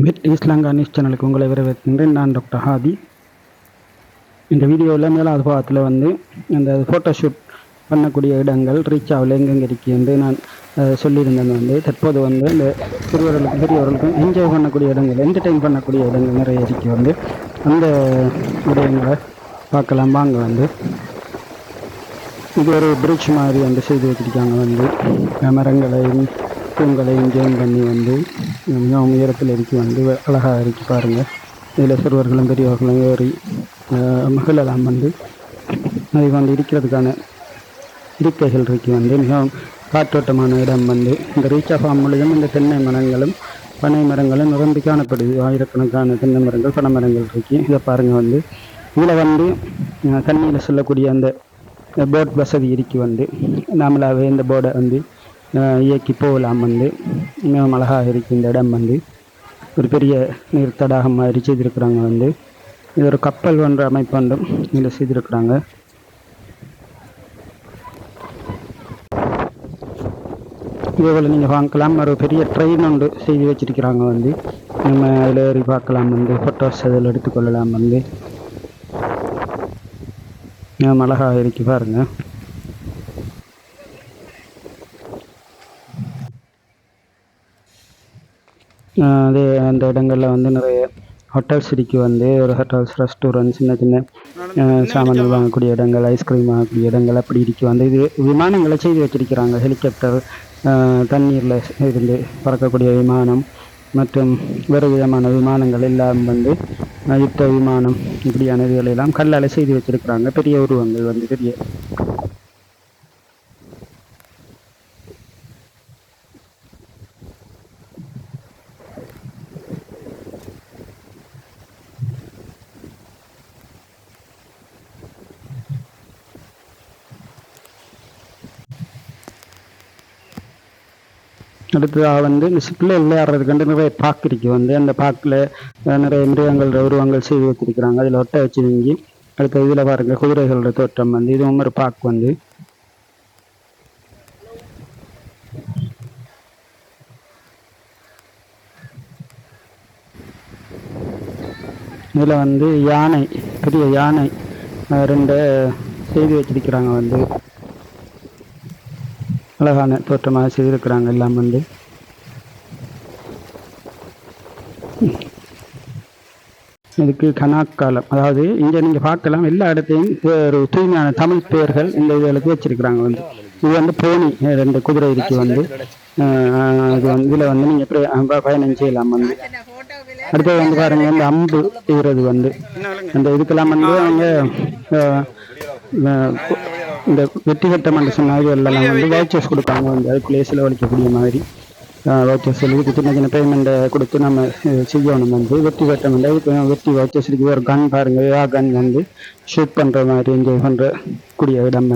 Mid ஈஸ்ட்லங்கா news சேனலுக்கு உங்களை வரவேற்கின்றேன். நான் டாக்டர் ஹாதி. இந்த வீடியோவில் மேலாவது பாகத்தில் இந்த ஃபோட்டோஷூட் பண்ணக்கூடிய இடங்கள் ரீச் ஆகல எங்கெங்கே இருக்கு என்று நான் சொல்லியிருந்தேன். தற்போது இந்த சிறுவர்களுக்கும் பெரியவர்களுக்கும் என்ஜாய் பண்ணக்கூடிய இடங்கள், என்டர்டெயின் பண்ணக்கூடிய இடங்கள் நிறைய இருக்கு. அந்த விடயங்களை பார்க்கலாம் வாங்க. இது ஒரு பிரிட்ஜ் மாதிரி செய்து வச்சுருக்காங்க. மரங்களையும் தூண்களையும் ஜெயின் பண்ணி மிகவும் உயரத்தில் இருக்கு அழகாக இருக்கு பாருங்கள். இதில் சிறுவர்களும் பெரியவர்களும் ஏறி மகளெல்லாம் அது இருக்கிறதுக்கான இருக்கைகள் இருக்கு. மிகவும் காற்றோட்டமான இடம். இந்த ரீச்சா ஃபார்ம் முழுதும் இந்த தென்னை மரங்களும் பனை மரங்களும் நிரம்பி காணப்படுது. ஆயிரக்கணக்கான தென்னை மரங்கள் பனை மரங்கள் இருக்கு. இதை பாருங்கள். இதில் தண்ணியில் செல்லக்கூடிய அந்த போட் வசதி இருக்கு. நாமளாகவே இந்த போர்டை இயக்கி போகலாம். மிகவும் அழகாக இருக்குது இந்த இடம். ஒரு பெரிய நீர் தடாகம் மாதிரி செய்திருக்கிறாங்க. இது ஒரு கப்பல் போன்ற அமைப்பு இதில் செய்திருக்கிறாங்க. இதேபோல் நீங்கள் பார்க்கலாம். ஒரு பெரிய ட்ரெயின் செய்து வச்சிருக்கிறாங்க. நம்ம அதில் ஏறி பார்க்கலாம். ஃபோட்டோஸ் அதில் எடுத்துக்கொள்ளலாம். மிகவும் அழகாக இருக்கு பாருங்கள். அதே அந்த இடங்களில் நிறைய ஹோட்டல்ஸ் இருக்கு. ஒரு ஹோட்டல்ஸ், ரெஸ்டாரண்ட், சின்ன சின்ன சாமான்கள் வாங்கக்கூடிய இடங்கள், ஐஸ்கிரீம் வாங்கக்கூடிய இடங்கள் அப்படி இருக்கு. இது விமானங்களை செய்து வச்சிருக்கிறாங்க. ஹெலிகாப்டர், தண்ணீரில் இருந்து பறக்கக்கூடிய விமானம் மற்றும் வேறு விதமான விமானங்கள் எல்லாம் யுத்த விமானம் இப்படியான இதுகளெல்லாம் கல்லால் செய்து வச்சிருக்கிறாங்க. பெரிய உருவங்கள் பெரிய அடுத்ததாக இந்த சிப்பில் விளையாடுறதுக்கு நிறைய பார்க் இருக்கு. அந்த பார்க்கில் நிறைய மிருகங்கள் உருவங்கள் செய்து வச்சிருக்கிறாங்க. அதில் ஒட்ட வச்சு நீங்கி அடுத்த இதில் பாருங்கள் குதிரைகளோட தோற்றம். இதுவும் ஒரு பார்க். இதில் யானை, பெரிய யானை ரெண்டு செய்து வச்சிருக்கிறாங்க. அழகான தோற்றமாக செய்திருக்கிறாங்க எல்லாம். இதுக்கு கனாக்காலம், அதாவது இங்கே நீங்கள் பார்க்கலாம் எல்லா இடத்தையும் ஒரு தூய்மையான தமிழ் பெயர்கள் இந்த இதுகளுக்கு வச்சிருக்கிறாங்க. இது போனி ரெண்டு குதிரை இருக்கு. அது இதில் நீங்கள் எப்படி பயணம் செய்யலாம். அடுத்தது பாருங்க இந்த அம்பு செய்கிறது. அந்த இதுக்கெல்லாம் அவங்க இந்த வெற்றி கட்டம் சொன்னாங்க. எல்லாம் வவுச்சர்ஸ் கொடுப்பாங்க. அதுக்குள்ளேயே செலவழிக்கக்கூடிய மாதிரி வவுச்சர்ஸ் இதுக்கு சின்ன சின்ன பேமெண்ட்டை கொடுத்து நம்ம செய்யணும். வெற்றி கட்டம் வெற்றி வவுச்சர்ஸ் இருக்குது. ஒரு கன் பாருங்க, கன் ஷூட் பண்ணுற மாதிரி என்ஜாய் பண்ணுற கூடிய இடம்.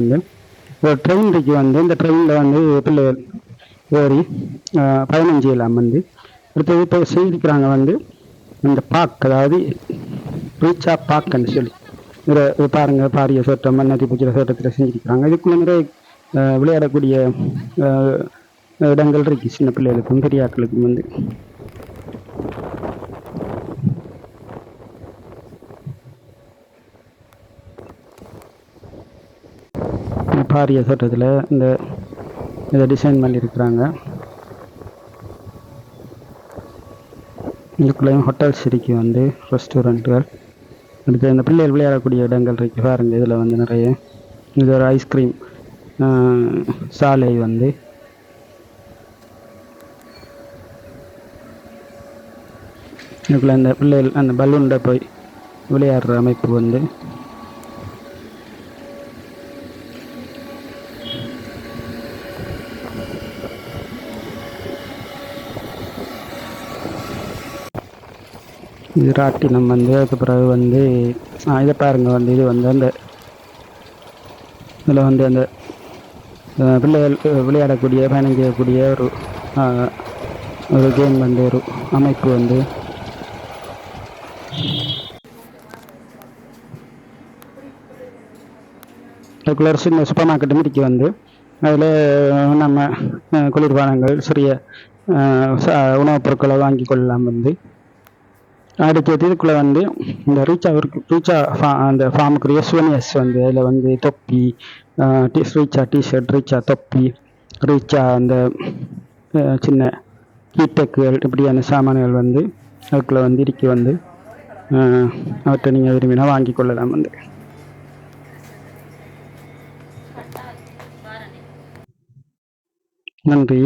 ஒரு ட்ரெயின் இருக்கு. இந்த ட்ரெயினில் பிள்ளைகள் ஏறி பயணம் செய்யலாம். அடுத்தது இப்போ செய்திருக்கிறாங்க இந்த பார்க், அதாவது ரீச்சா பார்க்குன்னு சொல்லி பாருங்க. பாரிய சோட்டம், மண்ணத்தி பூச்சிர சோட்டத்தில் செஞ்சுருக்கிறாங்க. இதுக்குள்ள நிறைய விளையாடக்கூடிய இடங்கள் இருக்கு. சின்ன பிள்ளைகளுக்கும் பெரிய ஆட்களுக்கும் பாரிய தோட்டத்தில் இதை டிசைன் பண்ணியிருக்கிறாங்க. இதுக்குள்ளேயும் ஹோட்டல்ஸ் இருக்கு, ரெஸ்டாரண்ட்டுகள். அடுத்து இந்த பிள்ளைகள் விளையாடக்கூடிய இடங்கள் இருக்கு பாருங்க. இதில் நிறைய இது ஒரு ஐஸ்கிரீம் சாலை. இதுக்குள்ள இந்த பிள்ளைகள் அந்த பலூன்ல போய் விளையாடுற அமைப்பு. இது ராட்டினம். அதுக்கு பிறகு இதை பாருங்க. இது அந்த இதில் அந்த பிள்ளைகள் விளையாடக்கூடிய பயணம் செய்யக்கூடிய ஒரு கேம் ஒரு அமைப்பு. அதுக்குள்ள சின்ன சூப்பர் மார்க்கெட்டும் இருக்கு. அதில் நம்ம குளிர்பானங்கள், சிறிய உணவுப் பொருட்களை வாங்கி கொள்ளலாம். அடுத்தது இதுக்குள்ளே வந்து இந்த ரீச்சா அந்த ஃபார்முக்குரிய சுவனியர்ஸ் வந்து அதில் வந்து தொப்பி, ரீச்சா டிஷர்ட், ரீச்சா தொப்பி, ரீச்சா அந்த சின்ன கீட்டக்குகள் இப்படியான சாமான்கள் வந்து அதுக்குள்ளே வந்து இறுக்கி வந்து அவற்றை நீங்கள் விரும்பினா வாங்கி கொள்ளலாம் வந்து. நன்றி.